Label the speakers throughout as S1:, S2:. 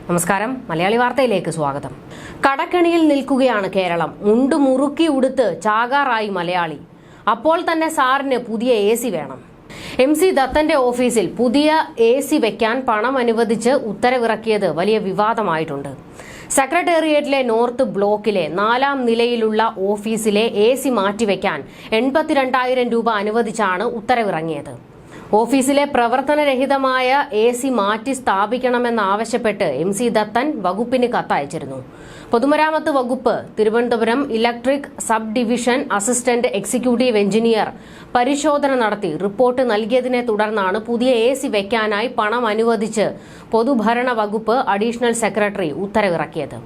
S1: നമസ്കാരം, മലയാളി വാർത്തയിലേക്ക് സ്വാഗതം. കടക്കണിയിൽ നിൽക്കുകയാണ് കേരളം. മുണ്ടു മുറുക്കി ഉടുത്ത് ചാകാറായി മലയാളി. അപ്പോൾ തന്നെ സാറിന് പുതിയ AC വേണം. MC ദത്തന്റെ ഓഫീസിൽ പുതിയ AC വെക്കാൻ പണം അനുവദിച്ച് ഉത്തരവിറക്കിയത് വലിയ വിവാദമായിട്ടുണ്ട്. സെക്രട്ടേറിയറ്റിലെ നോർത്ത് ബ്ലോക്കിലെ 4ാം നിലയിലുള്ള ഓഫീസിലെ AC മാറ്റിവെക്കാൻ 82,000 രൂപ അനുവദിച്ചാണ് ഉത്തരവിറങ്ങിയത്. ഓഫീസിലെ പ്രവർത്തനരഹിതമായ AC മാറ്റി സ്ഥാപിക്കണമെന്നാവശ്യപ്പെട്ട് MC ദത്തൻ വകുപ്പിന് കത്തയച്ചിരുന്നു. പൊതുമരാമത്ത് വകുപ്പ് Thiruvananthapuram electric sub division assistant executive engineer പരിശോധന നടത്തി റിപ്പോർട്ട് നൽകിയതിനെ തുടർന്നാണ് പുതിയ AC വെക്കാനായി പണം അനുവദിച്ച് പൊതുഭരണ വകുപ്പ് അഡീഷണൽ സെക്രട്ടറി ഉത്തരവിറക്കിയത്.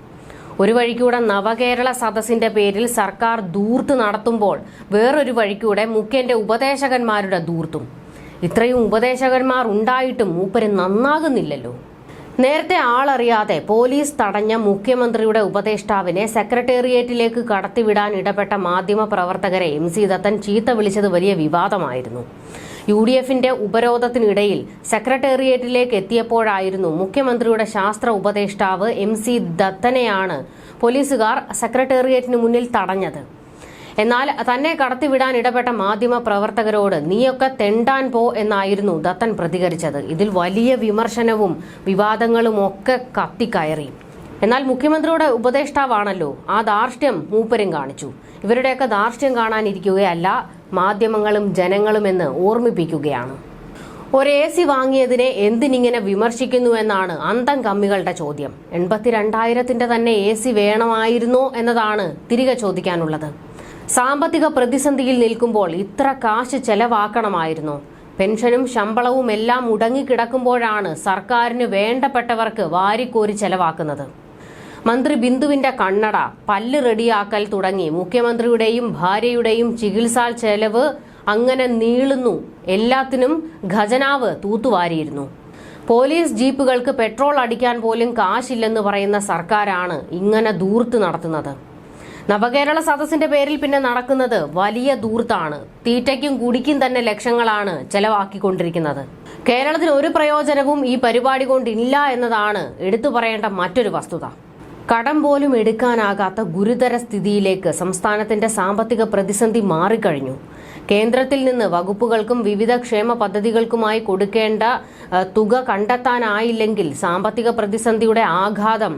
S1: ഒരു വഴിക്കൂടെ നവകേരള സദസ്സിന്റെ പേരിൽ സർക്കാർ ധൂർത്ത് നടത്തുമ്പോൾ വേറൊരു വഴിക്കൂടെ മുഖ്യന്റെ ഉപദേശകന്മാരുടെ ധൂർത്തും. ഇത്രയും ഉപദേശകന്മാർ ഉണ്ടായിട്ടും മൂപ്പര് നന്നാകുന്നില്ലല്ലോ. നേരത്തെ ആളറിയാതെ പോലീസ് തടഞ്ഞ മുഖ്യമന്ത്രിയുടെ ഉപദേഷ്ടാവിനെ സെക്രട്ടേറിയറ്റിലേക്ക് കടത്തിവിടാൻ ഇടപെട്ട മാധ്യമ പ്രവർത്തകരെ MC ദത്തൻ ചീത്ത വിളിച്ചത് വലിയ വിവാദമായിരുന്നു. UDFന്റെ ഉപരോധത്തിനിടയിൽ സെക്രട്ടേറിയറ്റിലേക്ക് എത്തിയപ്പോഴായിരുന്നു മുഖ്യമന്ത്രിയുടെ ശാസ്ത്ര ഉപദേഷ്ടാവ് MC ദത്തനെയാണ് പോലീസുകാർ സെക്രട്ടേറിയറ്റിന് മുന്നിൽ തടഞ്ഞത്. എന്നാൽ തന്നെ കടത്തിവിടാൻ ഇടപെട്ട മാധ്യമ പ്രവർത്തകരോട് നീയൊക്കെ തെണ്ടാൻ പോ എന്നായിരുന്നു ദത്തൻ പ്രതികരിച്ചത്. ഇതിൽ വലിയ വിമർശനവും വിവാദങ്ങളും ഒക്കെ കത്തിക്കയറി. എന്നാൽ മുഖ്യമന്ത്രിയുടെ ഉപദേഷ്ടാവാണല്ലോ, ആ ധാർഷ്ട്യം മൂപ്പരും കാണിച്ചു. ഇവരുടെയൊക്കെ ധാർഷ്ട്യം കാണാനിരിക്കുകയല്ല മാധ്യമങ്ങളും ജനങ്ങളും എന്ന് ഓർമ്മിപ്പിക്കുകയാണ്. ഒരു AC വാങ്ങിയതിനെ എന്തിനിങ്ങനെ വിമർശിക്കുന്നുവെന്നാണ് അന്തം കമ്മികളുടെ ചോദ്യം. 82,000 തന്നെ AC വേണമായിരുന്നോ എന്നതാണ് തിരികെ ചോദിക്കാനുള്ളത്. സാമ്പത്തിക പ്രതിസന്ധിയിൽ നിൽക്കുമ്പോൾ ഇത്ര കാശ് ചെലവാക്കണമായിരുന്നോ? പെൻഷനും ശമ്പളവും എല്ലാം മുടങ്ങിക്കിടക്കുമ്പോഴാണ് സർക്കാരിന് വേണ്ടപ്പെട്ടവർക്ക് വാരിക്കോരി ചെലവാക്കുന്നത്. മന്ത്രി ബിന്ദുവിന്റെ കണ്ണട, പല്ല് റെഡിയാക്കൽ തുടങ്ങി മുഖ്യമന്ത്രിയുടെയും ഭാര്യയുടെയും ചികിത്സാ ചെലവ് അങ്ങനെ നീളുന്നു. എല്ലാത്തിനും ഖജനാവ് തൂത്തുവാരിയിരുന്നു. പോലീസ് ജീപ്പുകൾക്ക് പെട്രോൾ അടിക്കാൻ പോലും കാശില്ലെന്ന് പറയുന്ന സർക്കാരാണ് ഇങ്ങനെ ധൂർത്ത് നടത്തുന്നത്. നവകേരള സദസ്സിന്റെ പേരിൽ പിന്നെ നടക്കുന്നത് വലിയ ധൂർത്താണ്. തീറ്റയ്ക്കും കുടിക്കും തന്നെ ലക്ഷങ്ങളാണ് ചെലവാക്കിക്കൊണ്ടിരിക്കുന്നത്. കേരളത്തിന് ഒരു പ്രയോജനവും ഈ പരിപാടി കൊണ്ടില്ല എന്നതാണ് എടുത്തു പറയേണ്ട മറ്റൊരു വസ്തുത. കടം പോലും എടുക്കാനാകാത്ത ഗുരുതര സ്ഥിതിയിലേക്ക് സംസ്ഥാനത്തിന്റെ സാമ്പത്തിക പ്രതിസന്ധി മാറിക്കഴിഞ്ഞു. കേന്ദ്രത്തിൽ നിന്ന് വകുപ്പുകൾക്കും വിവിധ ക്ഷേമ പദ്ധതികൾക്കുമായി കൊടുക്കേണ്ട തുക കണ്ടെത്താനായില്ലെങ്കിൽ സാമ്പത്തിക പ്രതിസന്ധിയുടെ ആഘാതം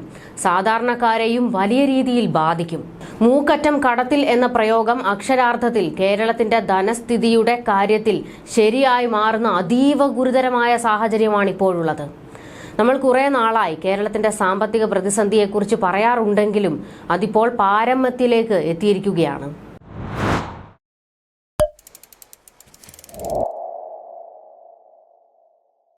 S1: സാധാരണക്കാരെയും വലിയ രീതിയിൽ ബാധിക്കും. മൂക്കറ്റം കടത്തിൽ എന്ന പ്രയോഗം അക്ഷരാർത്ഥത്തിൽ കേരളത്തിന്റെ ധനസ്ഥിതിയുടെ കാര്യത്തിൽ ശരിയായി മാറുന്ന അതീവ ഗുരുതരമായ സാഹചര്യമാണ് ഇപ്പോഴുള്ളത്. നമ്മൾ കുറെ നാളായി കേരളത്തിന്റെ സാമ്പത്തിക പ്രതിസന്ധിയെക്കുറിച്ച് പറയാറുണ്ടെങ്കിലും അതിപ്പോൾ പാരമ്യത്തിലേക്ക് എത്തിയിരിക്കുകയാണ്.